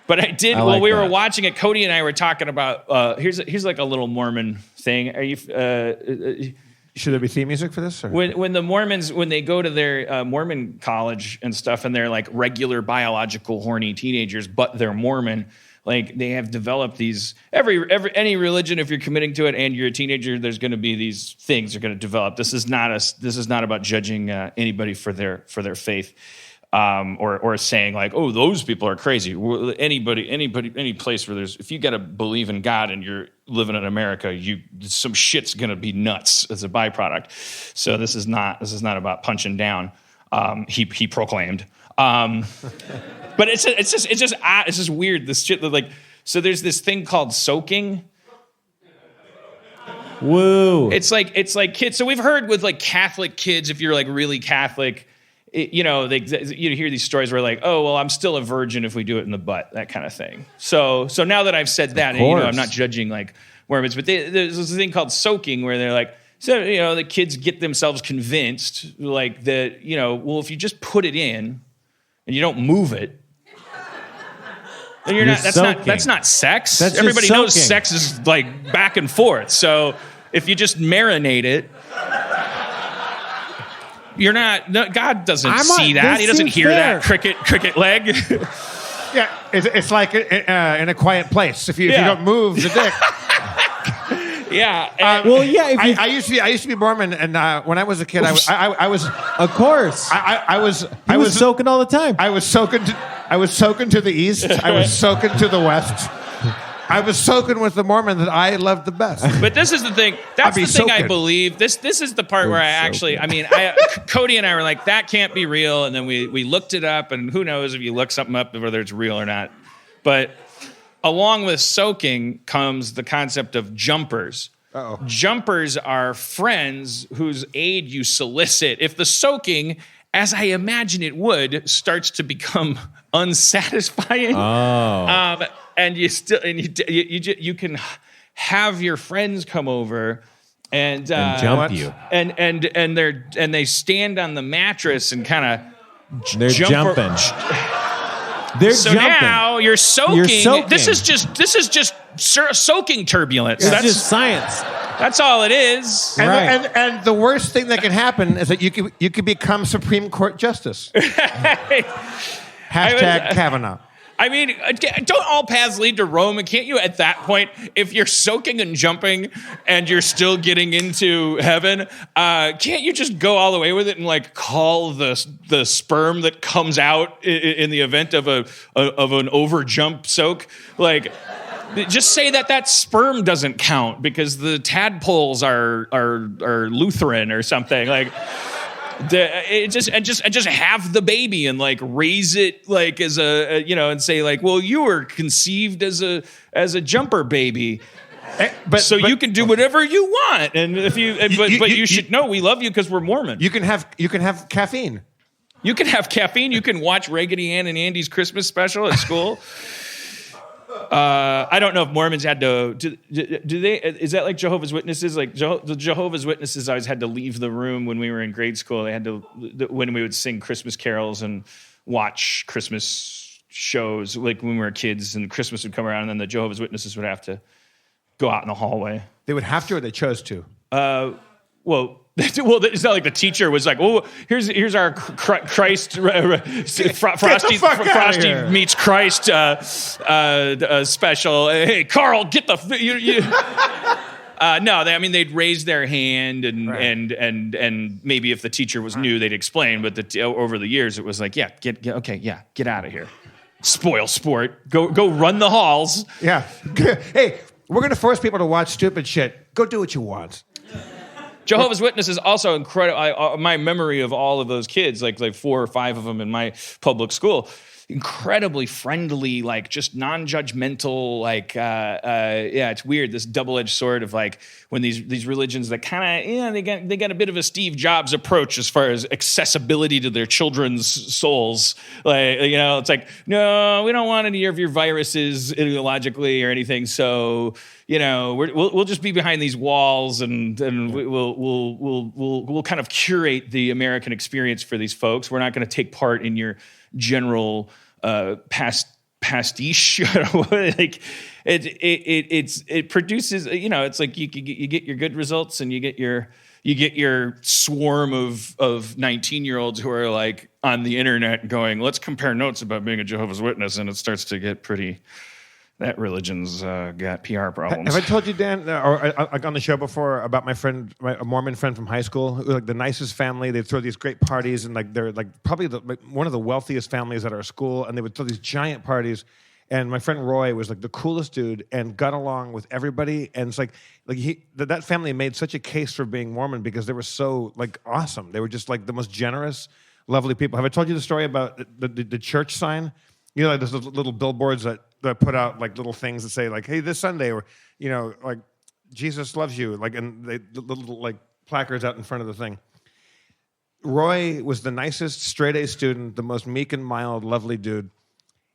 But I did, while we were watching it, Cody and I were talking about, here's like a little Mormon thing. Are you... Should there be theme music for this? Or? When the Mormons, when they go to their Mormon college and stuff, and they're like regular biological horny teenagers, but they're Mormon, like they have developed these, any religion, if you're committing to it and you're a teenager, there's going to be these things are going to develop. This is not about judging anybody for their faith. Or saying like, oh, those people are crazy. Any place where if you got to believe in God and you're living in America, some shit's gonna be nuts as a byproduct. So this is not about punching down. He proclaimed. But it's just weird. This shit that like, so there's this thing called soaking. Woo! It's like kids. So we've heard with like Catholic kids, if you're like really Catholic. You hear these stories where like, oh, well, I'm still a virgin if we do it in the butt, that kind of thing. So now that I've said that, and, I'm not judging like Mormons, but there's this thing called soaking where they're like, so the kids get themselves convinced like that, well, if you just put it in and you don't move it, then you're not. That's not sex. Everybody knows sex is like back and forth. So if you just marinate it. You're not. No, God doesn't see that. He doesn't hear that cricket leg. Yeah, it's like in a quiet place. If you don't move the dick. Yeah. I used to be Mormon, and when I was a kid, I was. Of course. I was soaking all the time. I was soaking to the east. I was soaking to the west. I was soaking with the Mormon that I loved the best. But this is the thing. That's the thing I believe. This is the part where Cody and I were like, that can't be real. And then we looked it up, and who knows if you look something up, whether it's real or not. But along with soaking comes the concept of jumpers. Uh-oh. Jumpers are friends whose aid you solicit. If the soaking, as I imagine it would, starts to become unsatisfying. Oh. And you can have your friends come over and jump you, and they stand on the mattress and kind of they're jumping. They're so jumping. Now you're soaking. This is just soaking turbulence. That's just science. That's all it is. And the worst thing that can happen is that you could become Supreme Court Justice. Hashtag Kavanaugh. I mean, don't all paths lead to Rome? And can't you, at that point, if you're soaking and jumping and you're still getting into heaven, can't you just go all the way with it and like call the sperm that comes out in the event of an over jump soak? Like, just say that sperm doesn't count because the tadpoles are Lutheran or something like. Just have the baby and like raise it like as and say like, well, you were conceived as a jumper baby, but you can do whatever you want, and if you should know we love you because we're Mormon. You can have caffeine. You can have caffeine. You can watch Raggedy Ann and Andy's Christmas special at school. I don't know if Mormons had to. Do they? Is that like Jehovah's Witnesses? Like the Jehovah's Witnesses always had to leave the room when we were in grade school. They had to when we would sing Christmas carols and watch Christmas shows. Like when we were kids, and Christmas would come around, and then the Jehovah's Witnesses would have to go out in the hallway. They would have to, or they chose to. Well, it's not like the teacher was like, "Oh, here's our Christ Frosty meets Christ special." Hey, Carl, get the. No, they'd raise their hand and maybe if the teacher was new, they'd explain. But over the years, it was like, yeah, get out of here, spoil sport, go run the halls. Yeah, hey, we're gonna force people to watch stupid shit. Go do what you want. Jehovah's Witnesses also incredible. My memory of all of those kids, like 4 or 5 of them in my public school, incredibly friendly, like just non-judgmental, like it's weird, this double-edged sword of like when these religions that kind of they got a bit of a Steve Jobs approach as far as accessibility to their children's souls. Like it's like, no, we don't want any of your viruses ideologically or anything, so we'll just be behind these walls and we'll kind of curate the American experience for these folks. We're not going to take part in your general pastiche. Like it produces, it's like you get your good results and you get your swarm of 19-year-olds who are like on the internet going, let's compare notes about being a Jehovah's Witness, and it starts to get pretty. That religion's got PR problems. Have I told you, Dan, or on the show before about a Mormon friend from high school, who, like the nicest family? They'd throw these great parties, and like they're like probably one of the wealthiest families at our school, and they would throw these giant parties. And my friend Roy was like the coolest dude and got along with everybody. And it's like that family made such a case for being Mormon because they were so like awesome. They were just like the most generous, lovely people. Have I told you the story about the church sign? Like those little billboards that put out like little things that say like, "Hey, this Sunday," or like Jesus loves you, like, and the little like placards out in front of the thing. Roy was the nicest straight A student, the most meek and mild, lovely dude.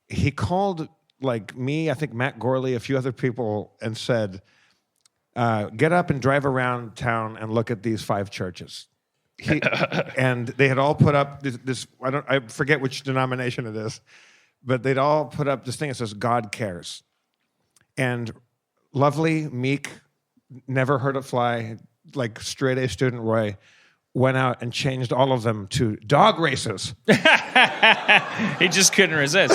He called like me, I think Matt Gorley, a few other people, and said, "Get up and drive around town and look at these 5 churches." And they had all put up this. I forget which denomination it is. But they'd all put up this thing that says, God cares. And lovely, meek, never heard it fly, like straight A student Roy, went out and changed all of them to dog races. He just couldn't resist.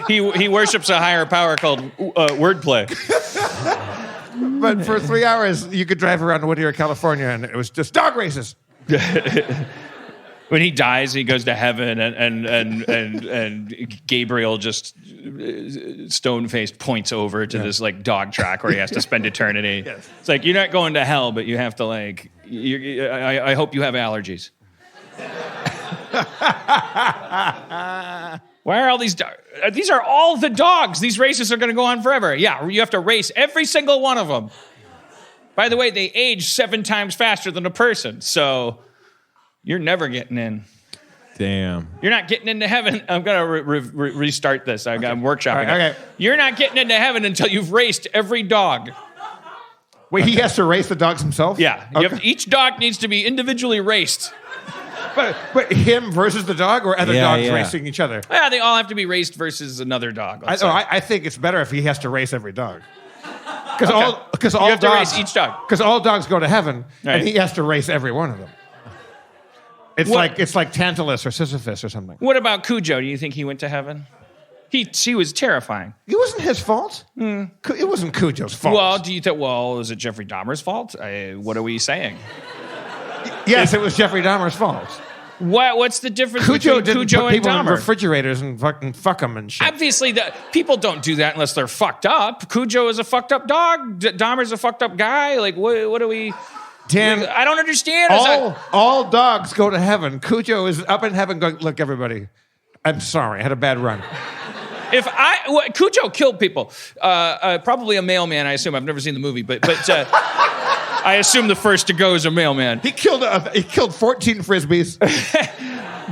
He worships a higher power called wordplay. But for 3 hours, you could drive around Whittier, California, and it was just dog races. When he dies, he goes to heaven, and Gabriel just stone-faced points over to this like dog track where he has to spend eternity. Yes. It's like, you're not going to hell, but you have to like. I hope you have allergies. Why are all these? These are all the dogs. These races are going to go on forever. Yeah, you have to race every single one of them. By the way, they age 7 times faster than a person, so. You're never getting in. Damn. You're not getting into heaven. I'm going to restart this. I'm workshopping. All right, okay. You're not getting into heaven until you've raced every dog. Wait, he has to race the dogs himself? Yeah. Okay. Each dog needs to be individually raced. But him versus the dog or other dogs racing each other? Yeah, they all have to be raced versus another dog. I think it's better if he has to race every dog. Because you have to race each dog. Because all dogs go to heaven, right. And he has to race every one of them. It's like Tantalus or Sisyphus or something. What about Cujo? Do you think he went to heaven? He was terrifying. It wasn't his fault. It wasn't Cujo's fault. Well, do you think? Well, is it Jeffrey Dahmer's fault? What are we saying? Yes, it was Jeffrey Dahmer's fault. What's the difference between Cujo didn't put and people in Dahmer? refrigerators and fuck them and shit. Obviously, people don't do that unless they're fucked up. Cujo is a fucked up dog. Dahmer's a fucked up guy. Like, what do we? Dan, I don't understand. All dogs go to heaven. Cujo is up in heaven going, look, everybody, I'm sorry. I had a bad run. Cujo killed people. Probably a mailman, I assume. I've never seen the movie, but I assume the first to go is a mailman. He killed 14 Frisbees.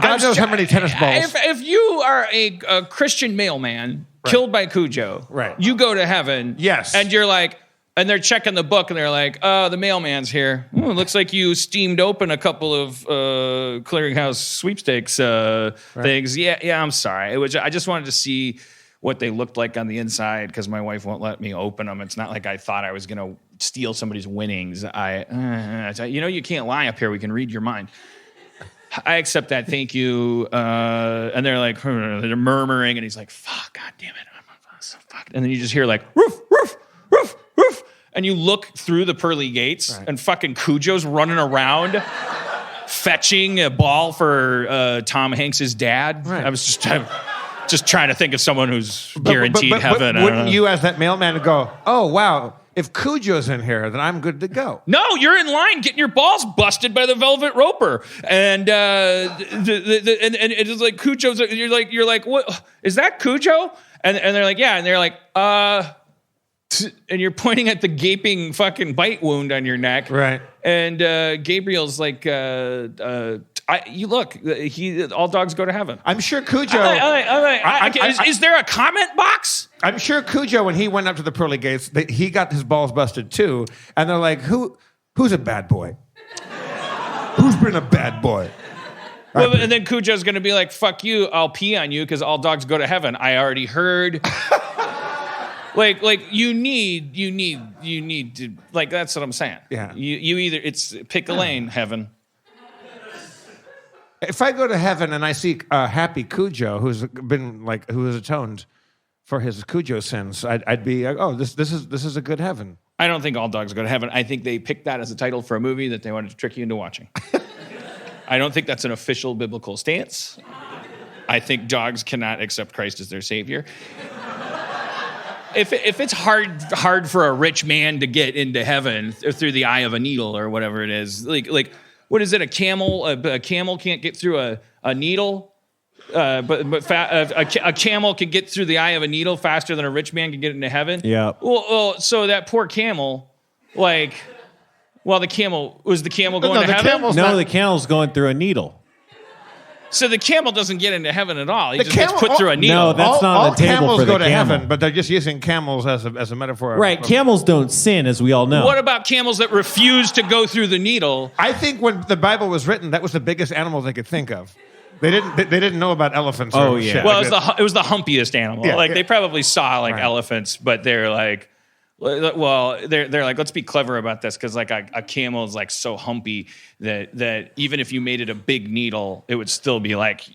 God knows how many tennis balls. If you are a Christian mailman killed by Cujo, right. You go to heaven. Yes. And you're like, and they're checking the book, and they're like, "Oh, the mailman's here. Ooh, looks like you steamed open a couple of clearinghouse sweepstakes things." Yeah. I'm sorry. I just wanted to see what they looked like on the inside because my wife won't let me open them. It's not like I thought I was going to steal somebody's winnings. You can't lie up here. We can read your mind. I accept that. Thank you. And they're like, they're murmuring, and he's like, "Fuck, God damn it, I'm so fucked." And then you just hear like, "Roof, roof, roof, roof." And you look through the pearly gates, and fucking Cujo's running around, fetching a ball for Tom Hanks's dad. Right. I was just trying to think of someone who's guaranteed heaven. Wouldn't you, as that mailman, go, "Oh wow, if Cujo's in here, then I'm good to go"? No, you're in line getting your balls busted by the Velvet Roper, and and it's like Cujo's. You're like, what is that, Cujo? And they're like, yeah, and they're like, and you're pointing at the gaping fucking bite wound on your neck, right? And Gabriel's like, all dogs go to heaven. I'm sure Cujo. Is there a comment box? I'm sure Cujo, when he went up to the pearly gates, he got his balls busted too, and they're like, who's a bad boy? Who's been a bad boy? Well, and then Cujo's going to be like, fuck you, I'll pee on you because all dogs go to heaven. I already heard. like you need to, like, that's what I'm saying. Yeah. You either, it's pick a lane, heaven. If I go to heaven and I see a happy Cujo who has atoned for his Cujo sins, I'd be like, oh, this is a good heaven. I don't think all dogs go to heaven. I think they picked that as a title for a movie that they wanted to trick you into watching. I don't think that's an official biblical stance. I think dogs cannot accept Christ as their savior. If it's hard for a rich man to get into heaven through the eye of a needle or whatever it is, like what is it? A camel? A camel can't get through a needle, but a camel can get through the eye of a needle faster than a rich man can get into heaven. Yeah. Well, so that poor camel, like, well, the camel going to heaven? No, the camel's going through a needle. So the camel doesn't get into heaven at all. He The just gets camel- put through a needle. No, that's not on the table camels for the go to camel. heaven, but they're just using camels as a metaphor. Right, camels don't sin, as we all know. What about camels that refuse to go through the needle? I think when the Bible was written, that was the biggest animal they could think of. They didn't know about elephants. Oh, or yeah. shit Well, like that. it was the humpiest animal. Yeah, like yeah. they probably saw like Right. elephants, but they're like, well, they're like, let's be clever about this because like a camel is like so humpy that even if you made it a big needle, it would still be like.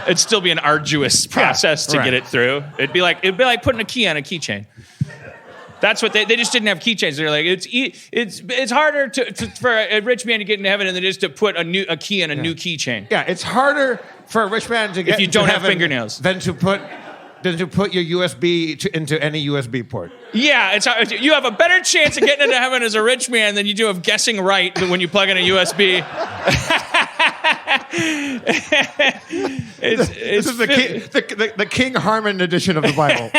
It'd still be an arduous process to right. get it through. It'd be like putting a key on a keychain. That's what they just didn't have keychains. They're like it's harder for a rich man to get into heaven than it is to put a key on a new keychain. Yeah, it's harder for a rich man to get you into don't have heaven fingernails. than to put your USB into any USB port. Yeah, you have a better chance of getting into heaven as a rich man than you do of guessing right when you plug in a USB. This is the King Harmon edition of the Bible.